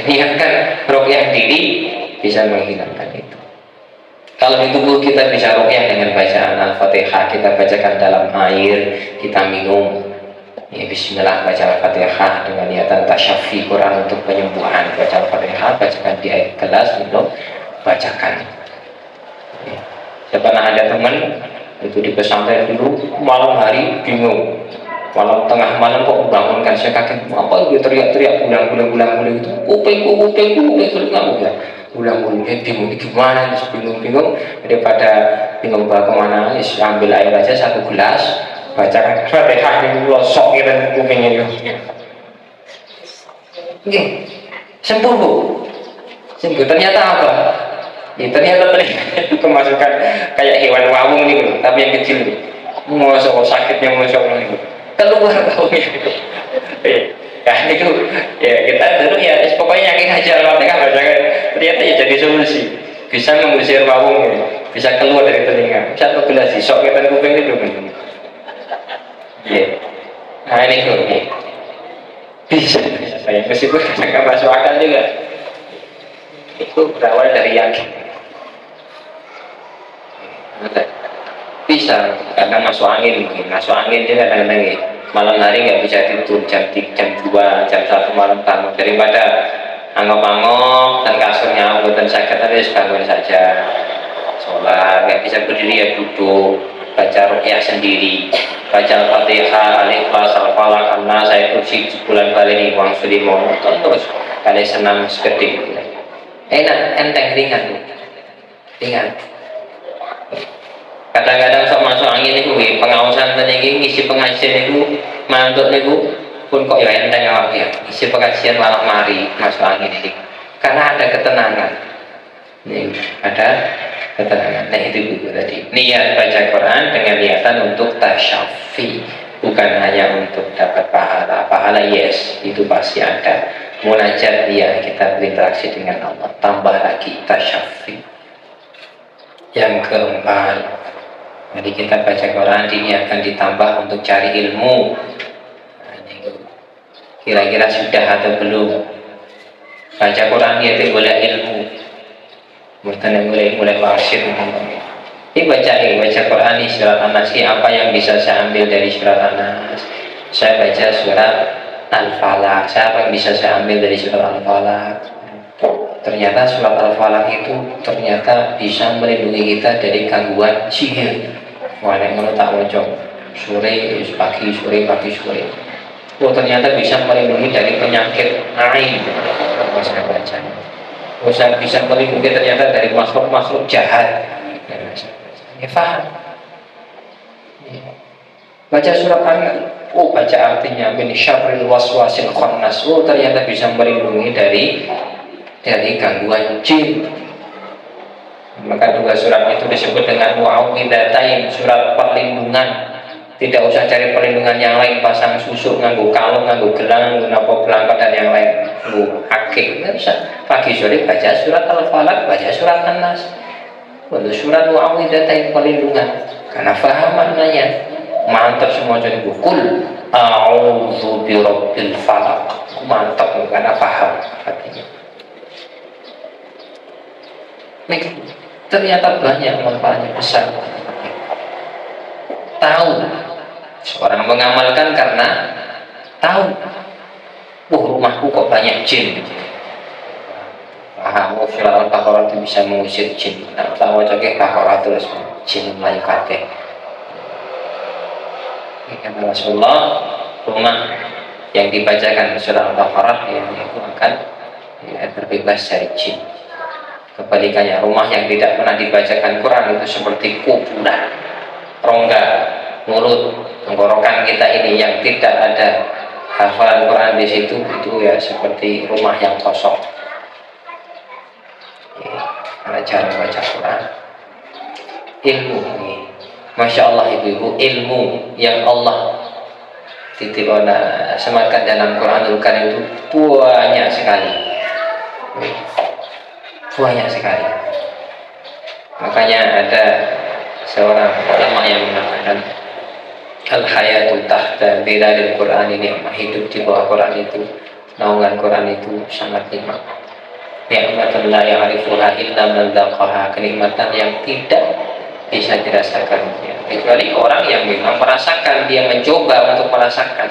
Niatkan ruqyah diri bisa menghilangkan itu. Kalau di tubuh kita bisa ruqyah dengan bacaan Al-Fatihah, kita bacakan dalam air, kita minum. Ya, bismillah, baca Al-Fatihah dengan niatan tasyaffi Quran untuk penyembuhan. Baca Al-Fatihah, bacakan di air gelas, minum, bacakan. Saya pernah ada teman itu di pesantren dulu, malam hari bingung, malam tengah malam kok membangunkan saya, kaget apa dia teriak-teriak ulang itu, kupingku nggak ya, ulang bingung ini gimana, terus bingung daripada bingung bawa kemana, ambil air aja 1 gelas, bacakan Fatihah ini losok kira kupingnya itu, sembuh bu, ternyata apa? Ya, ternyata itu kemasukan kayak hewan wawung nih, tapi yang kecil nih, ngosok sakitnya ngosok nih, keluar wawungnya itu. Nah itu ya kita dulu ya pokoknya yakin aja Al-Fatihah bacakan, ternyata ya jadi solusi, bisa mengusir wawung ya, bisa keluar dari telinga. 1 gelas sok kita kuping itu kan. Ya, nah ini tuh ya. Bisa saya meskipun nggak masuk akal juga, itu berawal dari yakin. Bisa karena masuk angin mungkin, masuk angin dia kadang-kadang malam hari nggak bisa tidur, jam 2, jam 1 malam bangun, daripada angop-angop dan kasurnya dan sakit tadi bangun saja, sholat, nggak bisa berdiri ya duduk, baca ruqyah sendiri, baca Al-Fatihah, Al-Ikhlas, Al-Falaq, An-Nas, saya kursi bulan balik ini uang sudah mau nonton terus kalian senang segede, enak, enteng, ringan. Kadang-kadang sok masuk angin itu pengawasan tadi ngisi pengajian itu mantuk itu pun kok ya enteng ya, isi pengajian malah mari masuk angin ini karena ada ketenangan. Nih, ada ketenangan. Nah itu tadi niat baca Quran dengan niatan untuk tasyaffi, bukan hanya untuk dapat pahala yes itu pasti ada, munajat ya kita berinteraksi dengan Allah, tambah lagi tasyaffi. Yang keempat, jadi kita baca Quran diniatkan ditambah untuk cari ilmu. Nah, kira-kira sudah atau belum? Baca Quran niatkan boleh ilmu, bukan mulai warsyid. Ini baca Quran di surat An-Nas, apa yang bisa saya ambil dari surat An-Nas? Saya baca surat Al-Falaq, apa yang bisa saya ambil dari surat Al-Falaq? Ternyata surat Al-Falaq itu ternyata bisa melindungi kita dari gangguan sihir. Wah, yang menurut tak wajib sore pagi. Oh, ternyata bisa melindungi dari penyakit ain. Saya baca. Oh, saya bisa melindungi ternyata dari makhluk jahat. Ya, faham. Baca surat An-Nas. Oh, baca artinya min syarril waswasil khannas. Oh, ternyata bisa melindungi dari gangguan jin. Maka 2 surat itu disebut dengan muawwidzatain, surat perlindungan. Tidak usah cari perlindungan yang lain, pasang susuk, nganggo kalung, nganggo gelang, nganggo napa pelangkat dan yang lain, nganggo akik, nggak bisa. Pagi sore baca surat Al-Falaq, baca surat An-Nas. Untuk surat muawwidzatain perlindungan, karena paham maknanya. Mantap semua jadi kul a'udzu birabbil falaq. Mantap karena paham artinya. Ternyata banyak manfaatnya besar. Tahu, seorang mengamalkan karena tahu. Rumahku kok banyak jin. Surat Al-Baqarah itu bisa mengusir jin. Nah, tahu aja ke Baqarah terus jin mulai kakek. Kata Rasulullah, rumah yang dibacakan surat Al-Baqarah itu akan terbebas dari jin. Kebalikannya, rumah yang tidak pernah dibacakan Quran itu seperti kuburan, rongga, mulut, tenggorokan kita ini yang tidak ada hafalan Quran di situ, itu ya seperti rumah yang kosong. Karena cara baca Quran, ilmu ini, masya Allah ibu-ibu, ilmu yang Allah sematkan dalam Quranul Karim itu banyak sekali. Makanya ada seorang ulama yang mengatakan al-hayatul tahta bilalil Quran, ini hidup di bawah Quran itu, naungan Quran itu sangat nikmat. Nikmatun la ya'rifuha illa man dzaqaha, kenikmatan yang tidak bisa dirasakan kecuali orang yang memang merasakan, dia mencoba untuk merasakan.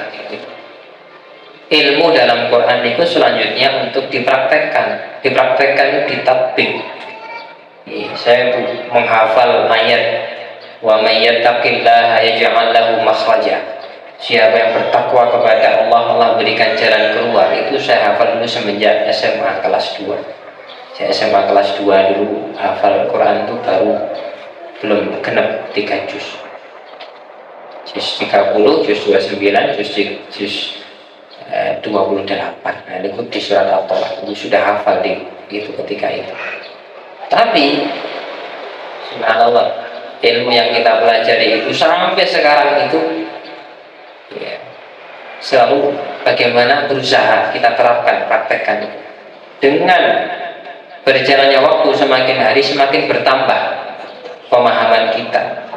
Ilmu dalam Quran itu selanjutnya untuk dipraktekkan itu ditatbik. Saya menghafal ayat wa may yattaqillaha yaj'al lahu makhraja, siapa yang bertakwa kepada Allah, Allah berikan jalan keluar. Itu saya hafal dulu semenjak SMA kelas 2. Saya SMA kelas 2 dulu hafal Quran itu baru belum genap 3 juz. Juz 30, juz 29, juz 28. Nah, itu di surat At-Tolak itu sudah hafal itu ketika itu. Tapi subhanallah, ilmu yang kita pelajari itu sampai sekarang itu ya, selalu bagaimana berusaha kita terapkan, praktekkan itu. Dengan berjalannya waktu semakin hari semakin bertambah pemahaman kita.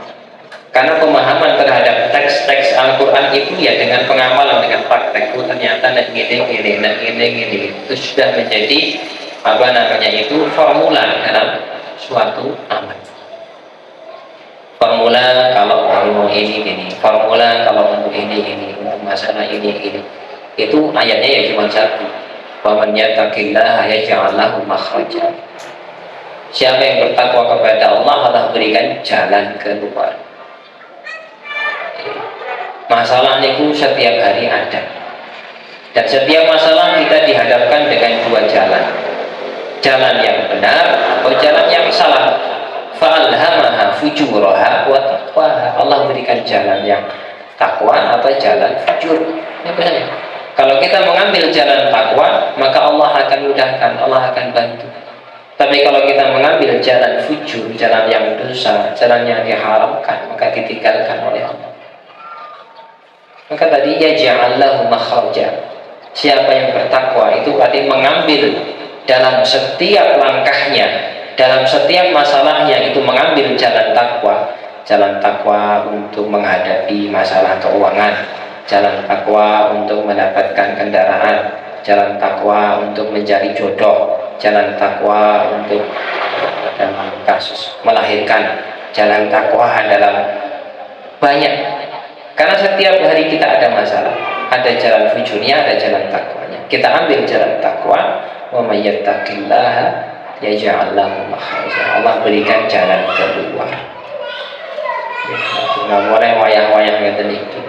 Karena pemahaman terhadap teks-teks Al-Quran itu ya dengan pengamalan, dengan praktek. Ternyata gini itu sudah menjadi formula dalam suatu amal. Formula kalau mau ini, formula kalau untuk ini, untuk masalah ini. Itu ayatnya ya cuma satu. Wa man yattaqillaha yaj'al lahu makhraja. Siapa yang bertakwa kepada Allah, Allah berikan jalan keluar. Masalah itu setiap hari ada, dan setiap masalah kita dihadapkan dengan 2 jalan, jalan yang benar atau jalan yang salah. Fa'alhamaha fujuraha wa taqwaha, Allah berikan jalan yang takwa atau jalan fujur. Ini benar. Kalau kita mengambil jalan takwa, maka Allah akan mudahkan, Allah akan bantu. Tapi kalau kita mengambil jalan fujur, jalan yang dosa, jalan yang diharamkan, maka ditinggalkan oleh Allah. Maka tadi yaj'al lahu makhraja, siapa yang bertakwa itu berarti mengambil dalam setiap langkahnya, dalam setiap masalahnya itu mengambil jalan takwa untuk menghadapi masalah keuangan, jalan takwa untuk mendapatkan kendaraan, jalan takwa untuk mencari jodoh, jalan takwa untuk dalam kasus melahirkan, jalan takwa dalam banyak. Karena setiap hari kita ada masalah, ada jalan fujurnya, ada jalan takwanya. Kita ambil jalan takwa, wa may yattaqillaha yaj'al lahu makhraja, Allah berikan jalan keluar. Nggak boleh wayah-wayah ngeten iki.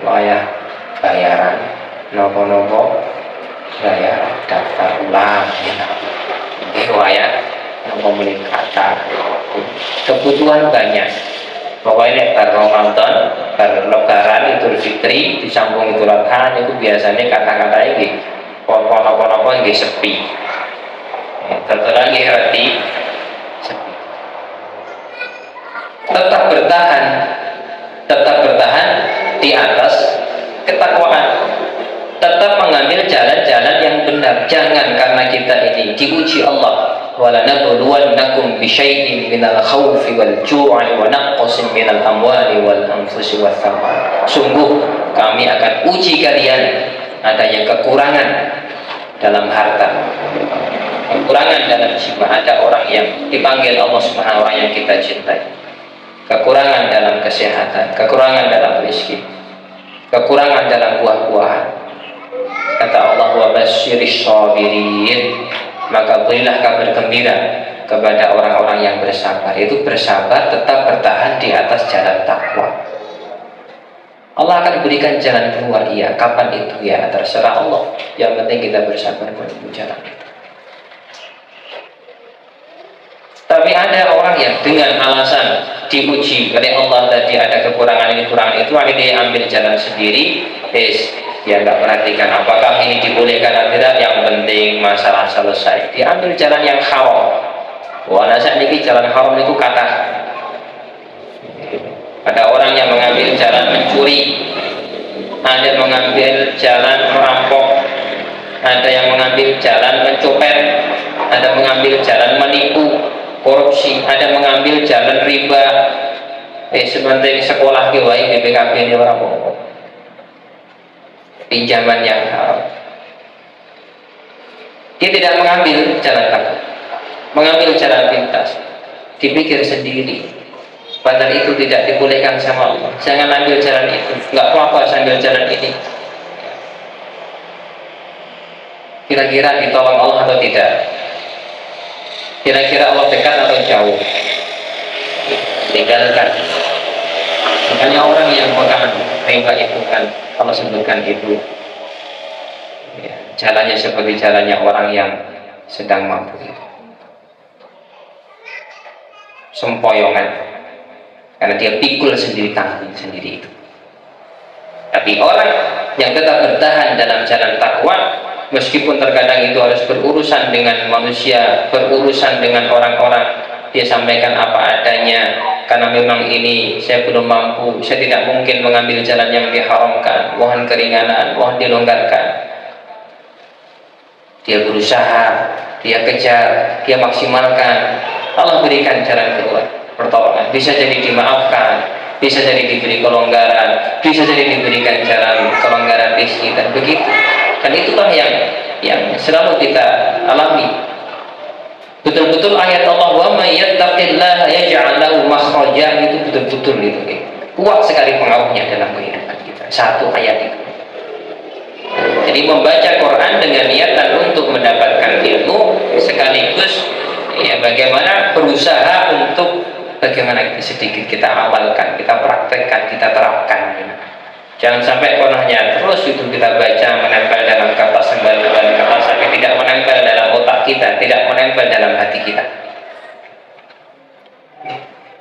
Wayah bayaran, nopo-nopo bayar daftar ulang, wayah nopo beli kata. Kebutuhan banyak. Pokoknya bar Ramadan, bar Lebaran, Idul Fitri, disambung Idul Adha, itu biasanya kata-kata ini pono-pono ini sepi. Terus ini hati sepi. Tetap bertahan di atas ketakwaan. Tetap mengambil jalan-jalan yang benar. Jangan karena kita ini diuji Allah. وَلَنَبْلُوَنَّكُمْ بِشَيْءٍ مِنَ الْخَوْفِ وَالْجُوعِ وَنَقْصٍ مِنَ الْأَمْوَالِ وَالْأَنْفُسِ وَالثَّمَرَاتِ. Sungguh kami akan uji kalian adanya kekurangan dalam harta, kekurangan dalam jiwa. Ada orang yang dipanggil Allah Subhanahu wa taala yang kita cintai, kekurangan dalam kesehatan, kekurangan dalam rezeki, kekurangan dalam buah-buahan. Kata Allah, wa basyiris sabirin, maka berilah kabar gembira kepada orang-orang yang bersabar. Itu bersabar, tetap bertahan di atas jalan takwa. Allah akan berikan jalan keluar, iya. Kapan itu ya terserah Allah. Yang penting kita bersabar menempuh jalan itu. Tapi ada orang yang dengan alasan diuji oleh Allah tadi ada kekurangan ini, kurang itu, akhirnya dia ambil jalan sendiri. Dia nggak perhatikan apakah ini dibolehkan atau tidak, yang penting masalah selesai. Dia ambil jalan yang haram. Wah, saat ini jalan haram itu kata. Ada orang yang mengambil jalan mencuri, ada yang mengambil jalan merampok, ada yang mengambil jalan mencopet, ada mengambil jalan menipu, korupsi, ada mengambil jalan riba. Sebenarnya sekolah kewain BPKB ini orang bohong, pinjaman yang haram. Dia tidak mengambil jalan takut, mengambil jalan pintas, dipikir sendiri. Padahal itu tidak dibolehkan sama Allah. Jangan ambil jalan itu, nggak apa-apa sambil jalan ini. Kira-kira ditolong Allah atau tidak? Kira-kira Allah dekat atau jauh? Tinggalkan. Makanya orang yang pegang riba itu kan, kalau sebutkan itu ya, jalannya seperti jalannya orang yang sedang mampu, sempoyongan, karena dia pikul sendiri, tanggung sendiri itu. Tapi orang yang tetap bertahan dalam jalan takwa, meskipun terkadang itu harus berurusan dengan manusia, berurusan dengan orang-orang, dia sampaikan apa adanya, karena memang ini saya belum mampu, saya tidak mungkin mengambil jalan yang diharamkan, mohon keringanan, mohon dilonggarkan. Dia berusaha, dia kejar, dia maksimalkan, Allah berikan jalan keluar, pertolongan. Bisa jadi dimaafkan, bisa jadi diberi kelonggaran, bisa jadi diberikan jalan kelonggaran rezeki, dan begitu. Dan itulah yang selalu kita alami. Betul-betul ayat Allah, wa may yattaqillaha yaj'al lahu makhraja, itu betul-betul itu kuat sekali pengaruhnya dalam kehidupan kita. Satu ayat itu. Jadi membaca Quran dengan niatan untuk mendapatkan ilmu, sekaligus ya bagaimana berusaha untuk bagaimana sedikit kita amalkan, kita praktekkan, kita terapkan. Jangan sampai konahnya terus itu kita baca menempel dalam kertas, sembarangan kertas, tapi tidak menempel dalam otak kita, tidak menempel dalam hati kita.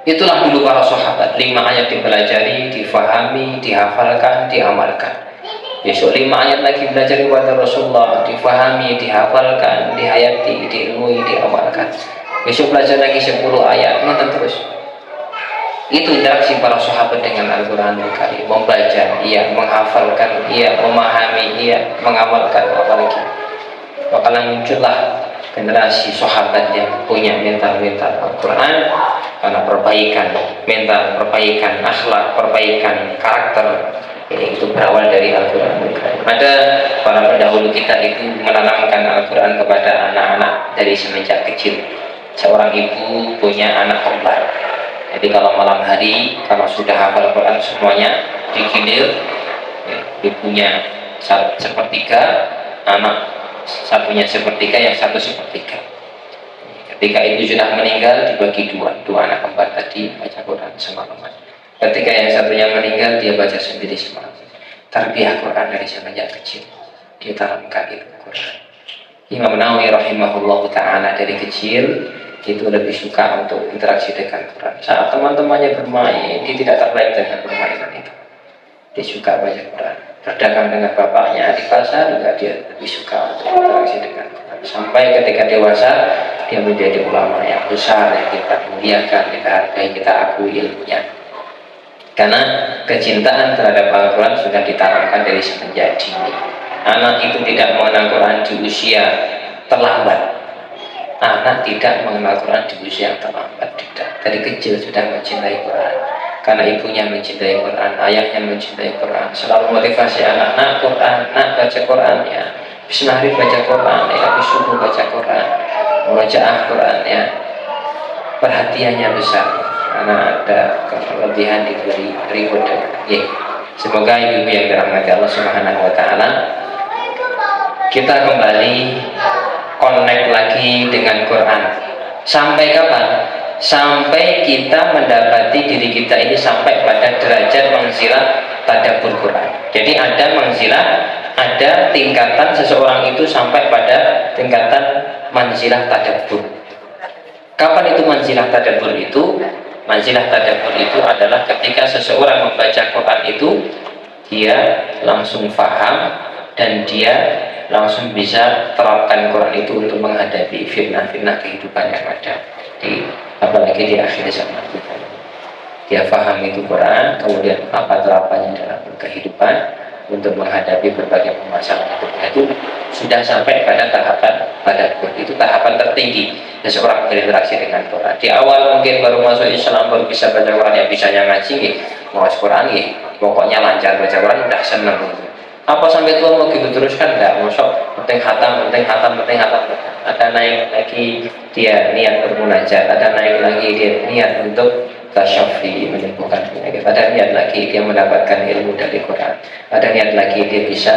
Itulah dulu para sahabat, 5 ayat dipelajari, difahami, dihafalkan, diamalkan. Besok 5 ayat lagi belajar kepada Rasulullah, difahami, dihafalkan, dihayati, diilmui, diamalkan. Besok belajar lagi 10 ayat, nonton terus. Itu interaksi para sahabat dengan Al-Quranul Karim, membaca, iya, menghafalkan, iya, memahami, iya, mengamalkan, apalagi. Bakalan muncullah generasi sahabat yang punya mental-mental Al-Quran, karena perbaikan mental, perbaikan akhlak, perbaikan karakter, itu berawal dari Al-Quran. Ada para pendahulu kita itu menanamkan Al-Quran kepada anak-anak dari semenjak kecil. Seorang ibu punya anak kembar. Jadi kalau malam hari, kalau sudah hafal Quran semuanya digilir, ibunya sepertiga, anak satunya sepertiga, yang satu sepertiga. Ketika itu sudah meninggal, dibagi dua anak kembar tadi baca Quran semalaman. Ketika yang satunya meninggal, dia baca sendiri semalam. Tarbiyah Quran dari semenjak kecil, dia tanamkan itu Quran. Imam Nawawi rahimahullah ta'ala dari kecil itu lebih suka untuk interaksi dengan Quran. Saat teman-temannya bermain, dia tidak tertarik dengan permainan itu. Dia suka baca Quran. Berdagang dengan bapaknya di pasar juga dia lebih suka untuk interaksi dengan Quran. Sampai ketika dewasa, dia menjadi ulama yang besar, yang kita muliakan, kita hargai, kita akui ilmunya. Karena kecintaan terhadap Al-Quran sudah ditanamkan dari semenjak dini. Anak itu tidak mengenal Quran di usia terlambat. Anak tidak mengenal Quran di usia yang terlambat, tidak. Dari kecil sudah mencintai Quran, karena ibunya mencintai Quran, ayahnya mencintai Quran. Selalu motivasi anak, nak Quran, nak baca Quran ya. Bismillah baca Quran ya, habis subuh baca Quran, murojaah Quran ya. Perhatiannya besar, karena ada kelebihan diberi reward. Ya. Semoga ibu yang dirahmati Allah Subhanahu Wa Taala, kita kembali connect lagi dengan Quran. Sampai kapan? Sampai kita mendapati diri kita ini sampai pada derajat manzilah tadabbur Quran. Jadi ada manzilah, ada tingkatan seseorang itu sampai pada tingkatan manzilah tadabbur. Kapan itu manzilah tadabbur itu? Manzilah tadabbur itu adalah ketika seseorang membaca Quran itu, dia langsung faham dan dia langsung bisa terapkan Quran itu untuk menghadapi fitnah-fitnah kehidupan yang ada apalagi di akhir zaman. Dia paham itu Quran, kemudian apa terapannya dalam kehidupan, untuk menghadapi berbagai permasalahan hidupnya itu sudah sampai pada tahapan tadabbur. Itu tahapan tertinggi seseorang berinteraksi dengan Quran. Di awal mungkin baru masuk Islam, baru bisa baca Quran, yang bisanya ngaji, mau Quran, pokoknya lancar baca Quran, udah seneng. Apa sampai tua mau gitu terus kan enggak, masuk penting hatam. Ada naik lagi dia niat bermunajat, ada naik lagi dia niat untuk tasyafi, menyembuhkan penyakit, ada niat lagi dia mendapatkan ilmu dari Quran, ada niat lagi dia bisa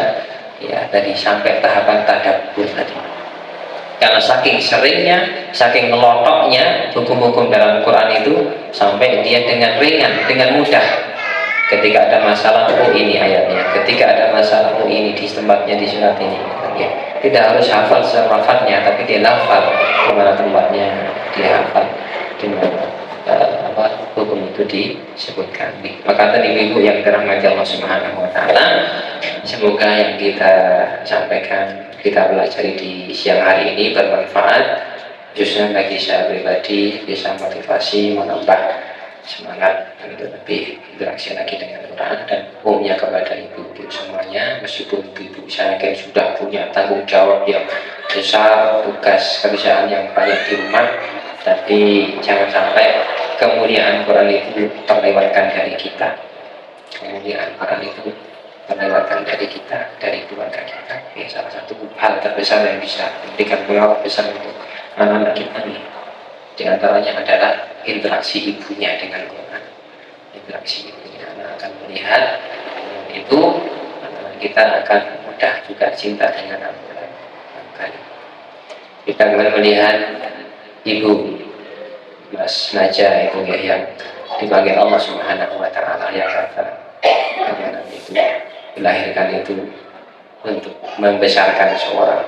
ya tadi sampai tahapan tadabbur tadi. Karena saking seringnya, saking ngelotoknya hukum-hukum dalam Quran itu sampai dia dengan ringan, dengan mudah. Ketika ada masalah, oh ini ayatnya. Ketika ada masalah, oh ini di tempatnya di surat ini. Ya, tidak harus hafal selafadznya, tapi dia hafal di mana tempatnya, dia hafal di mana hukum itu disebutkan. Maka tadi ibu yang dirahmati Allah Subhanahu Wa Taala, semoga yang kita sampaikan, kita pelajari di siang hari ini bermanfaat, khususnya bagi saya pribadi, bisa motivasi, menambah semangat untuk lebih interaksi lagi dengan Quran, dan umumnya kepada ibu-ibu semuanya, meskipun ibu-ibu saya yakin sudah punya tanggung jawab yang besar, tugas kerjaan yang banyak di rumah, tapi jangan sampai kemuliaan Quran itu terlewatkan dari kita. Kemuliaan Quran itu terlewatkan dari kita, dari keluarga kita. Ini salah satu hal terbesar yang bisa memberikan pengaruh besar untuk anak-anak kita nih. Di antaranya adalah interaksi ibunya dengan Quran. Interaksi ibunya, anak akan melihat itu, kita akan mudah juga cinta dengan Al-Quran. Kita akan melihat ibu Mas Naja itu ya, yang dipanggil Allah Subhanahu Wa Taala, yang kata itu dilahirkan itu untuk membesarkan seorang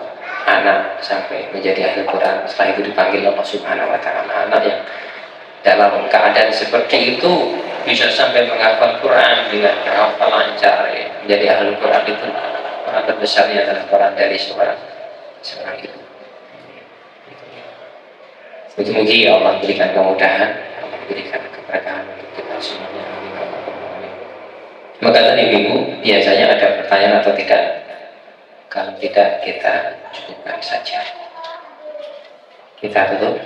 anak sampai menjadi ahli Quran. Setelah itu dipanggil Allah Subhanahu Wa Taala, anak yang dalam keadaan seperti itu bisa sampai menghafal Quran dengan hafal lancar, ya. Menjadi ahli Quran itu orang terbesarnya adalah Quran dari seorang itu. Mudah-mudahan Allah berikan kemudahan, Allah berikan keberkahan untuk kita semuanya. Maka tadi ibu biasanya ada pertanyaan atau tidak? Kalau tidak, kita cukupkan saja. Kita tutup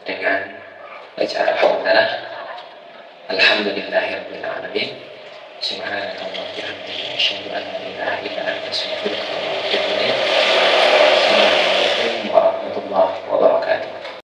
dengan baca adalah Alhamdulillahirabbil alamin. Subhanallah wa bihamdihi, asyhadu an la ilaha illa anta, astaghfiruka